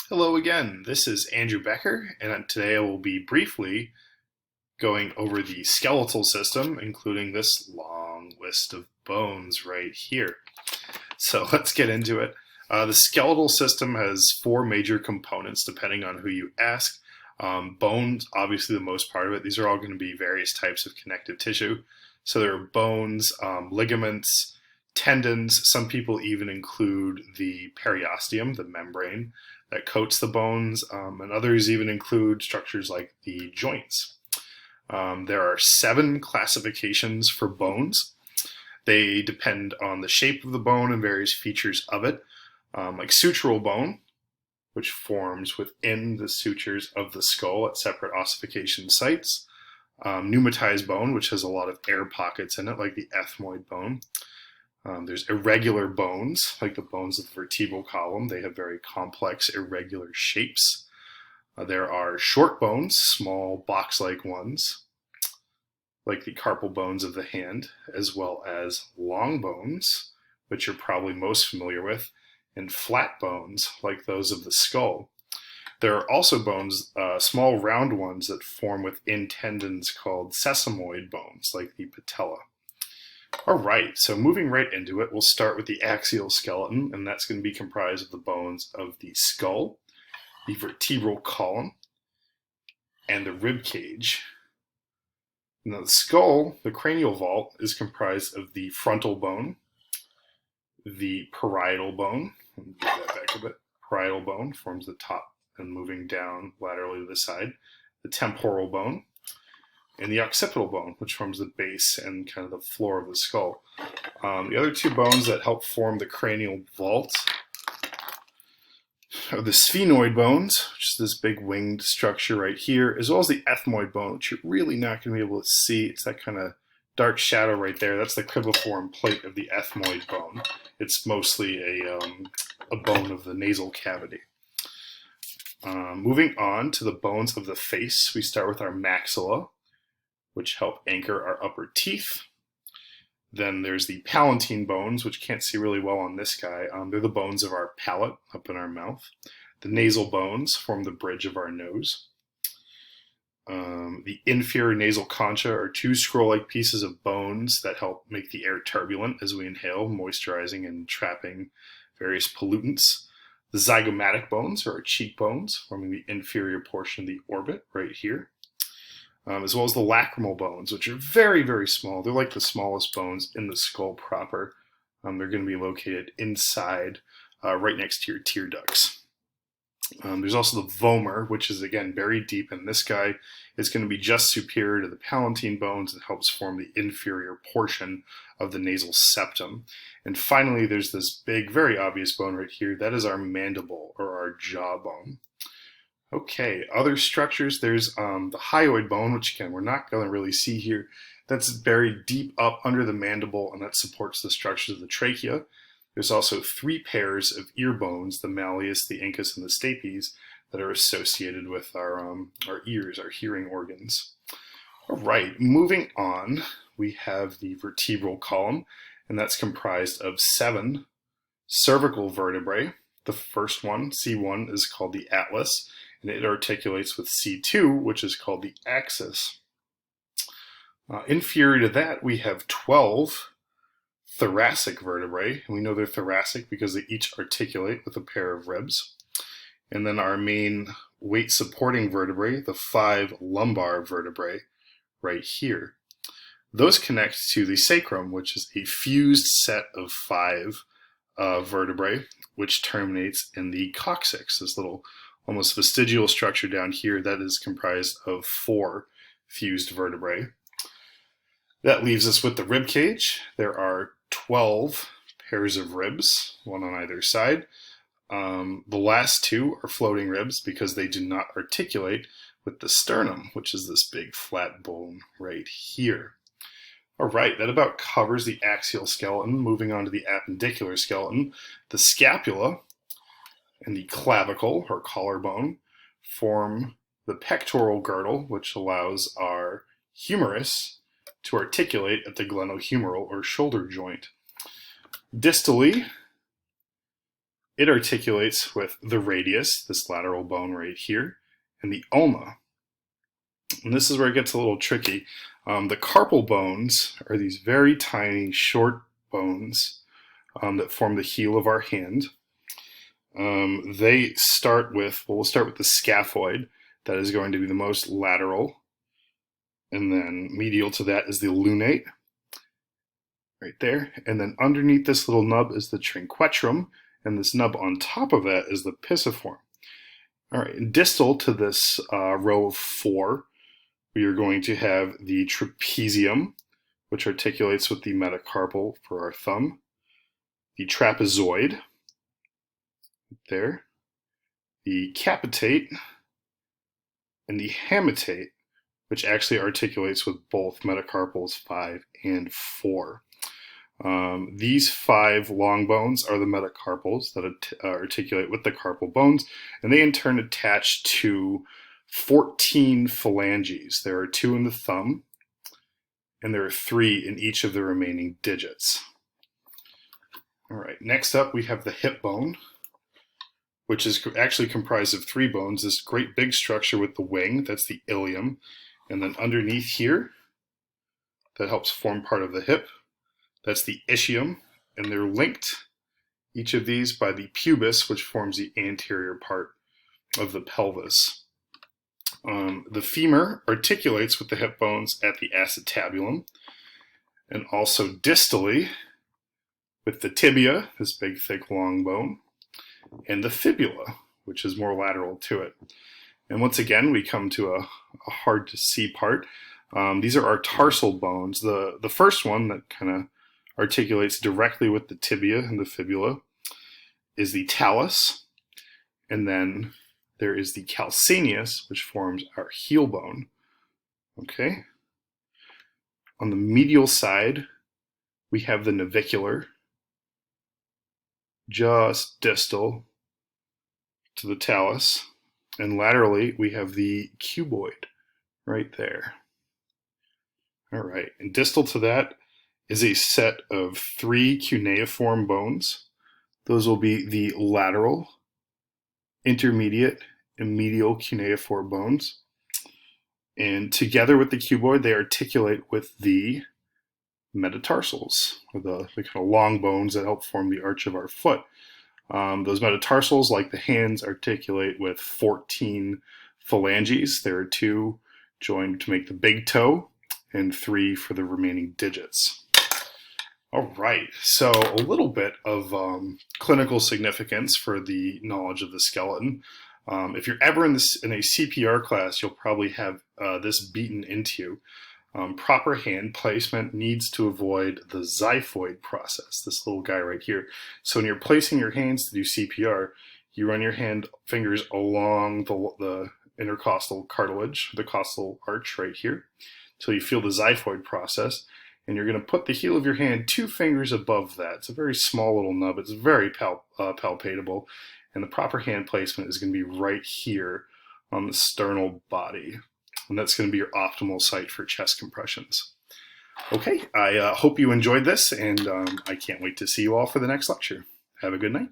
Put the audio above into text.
Hello again, this is Andrew Becker, and today I will be briefly going over the skeletal system, including this long list of bones right here. So let's get into it. The skeletal system has four major components depending on who you ask. Bones, obviously the most part of it. These are all going to be various types of connective tissue. So there are bones, ligaments, tendons. Some people even include the periosteum, the membrane that coats the bones, and others even include structures like the joints. There are 7 classifications for bones. They depend on the shape of the bone and various features of it, like sutural bone, which forms within the sutures of the skull at separate ossification sites. Pneumatized bone, which has a lot of air pockets in it, like the ethmoid bone. There's irregular bones, like the bones of the vertebral column. They have very complex, irregular shapes. There are short bones, small box-like ones, like the carpal bones of the hand, as well as long bones, which you're probably most familiar with, and flat bones, like those of the skull. There are also bones, small round ones that form within tendons called sesamoid bones, like the patella. All right, so moving right into it, we'll start with the axial skeleton, and that's going to be comprised of the bones of the skull, the vertebral column, and the rib cage. Now, the skull, the cranial vault, is comprised of the frontal bone, the parietal bone. Let me move that back a bit. Parietal bone forms the top and moving down laterally to the side. The temporal bone, and the occipital bone, which forms the base and kind of the floor of the skull. The other 2 bones that help form the cranial vault are the sphenoid bones, which is this big winged structure right here, as well as the ethmoid bone, which you're really not going to be able to see. It's that kind of dark shadow right there. That's the cribriform plate of the ethmoid bone. It's mostly a bone of the nasal cavity. Moving on to the bones of the face, we start with our maxilla, which help anchor our upper teeth. Then there's the palatine bones, which can't see really well on this guy. They're the bones of our palate up in our mouth. The nasal bones form the bridge of our nose. The inferior nasal concha are 2 scroll-like pieces of bones that help make the air turbulent as we inhale, moisturizing and trapping various pollutants. The zygomatic bones are our cheekbones, forming the inferior portion of the orbit right here. As well as the lacrimal bones, which are very, very small. They're like the smallest bones in the skull proper. They're going to be located inside, right next to your tear ducts. There's also the vomer, which is, again, very deep, and this guy is going to be just superior to the palatine bones and helps form the inferior portion of the nasal septum. And finally, there's this big, very obvious bone right here. That is our mandible, or our jawbone. Okay, other structures, there's the hyoid bone, which again, we're not going to really see here. That's buried deep up under the mandible, and that supports the structures of the trachea. There's also 3 pairs of ear bones, the malleus, the incus, and the stapes, that are associated with our ears, our hearing organs. All right, moving on, we have the vertebral column, and that's comprised of 7 cervical vertebrae. The first one, C1, is called the atlas, and it articulates with C2, which is called the axis. Inferior to that, we have 12 thoracic vertebrae, and we know they're thoracic because they each articulate with a pair of ribs. And then our main weight-supporting vertebrae, the 5 lumbar vertebrae, right here. Those connect to the sacrum, which is a fused set of 5 vertebrae, which terminates in the coccyx, this little almost vestigial structure down here that is comprised of 4 fused vertebrae. That leaves us with the rib cage. There are 12 pairs of ribs, 1 on either side. The last 2 are floating ribs because they do not articulate with the sternum, which is this big flat bone right here. All right, that about covers the axial skeleton. Moving on to the appendicular skeleton, the scapula and the clavicle, or collarbone, form the pectoral girdle, which allows our humerus to articulate at the glenohumeral or shoulder joint. Distally, it articulates with the radius, this lateral bone right here, and the ulna. And this is where it gets a little tricky. The carpal bones are these very tiny, short bones that form the heel of our hand. They start with, well, we'll start with the scaphoid. That is going to be the most lateral. And then medial to that is the lunate, right there. And then underneath this little nub is the trinquetrum, and this nub on top of that is the pisiform. All right, and distal to this row of 4, we are going to have the trapezium, which articulates with the metacarpal for our thumb, the trapezoid, there, the capitate, and the hamitate, which actually articulates with both metacarpals 5 and 4. These 5 long bones are the metacarpals that articulate with the carpal bones, and they in turn attach to 14 phalanges. There are 2 in the thumb, and there are 3 in each of the remaining digits. All right, next up we have the hip bone, which is actually comprised of 3 bones. This great big structure with the wing, that's the ilium, and then underneath here, that helps form part of the hip, that's the ischium, and they're linked, each of these, by the pubis, which forms the anterior part of the pelvis. The femur articulates with the hip bones at the acetabulum, and also distally with the tibia, this big, thick, long bone, and the fibula, which is more lateral to it. And once again, we come to a hard to see part. These are our tarsal bones. The first one that kind of articulates directly with the tibia and the fibula is the talus, and then there is the calcaneus, which forms our heel bone. Okay. On the medial side, we have the navicular, just distal to the talus, and laterally we have the cuboid right there. All right, and distal to that is a set of 3 cuneiform bones. Those will be the lateral, intermediate, and medial cuneiform bones. And together with the cuboid, they articulate with the metatarsals, or the kind of long bones that help form the arch of our foot. Those metatarsals, like the hands, articulate with 14 phalanges. There are 2 joined to make the big toe, and 3 for the remaining digits. All right, so a little bit of clinical significance for the knowledge of the skeleton. If you're ever in a CPR class, you'll probably have this beaten into you. Proper hand placement needs to avoid the xiphoid process, this little guy right here. So when you're placing your hands to do CPR, you run your fingers along the intercostal cartilage, the costal arch right here, until you feel the xiphoid process. And you're going to put the heel of your hand 2 fingers above that. It's a very small little nub. It's very palpatable. And the proper hand placement is going to be right here on the sternal body. And that's going to be your optimal site for chest compressions. Okay, I hope you enjoyed this, and I can't wait to see you all for the next lecture. Have a good night.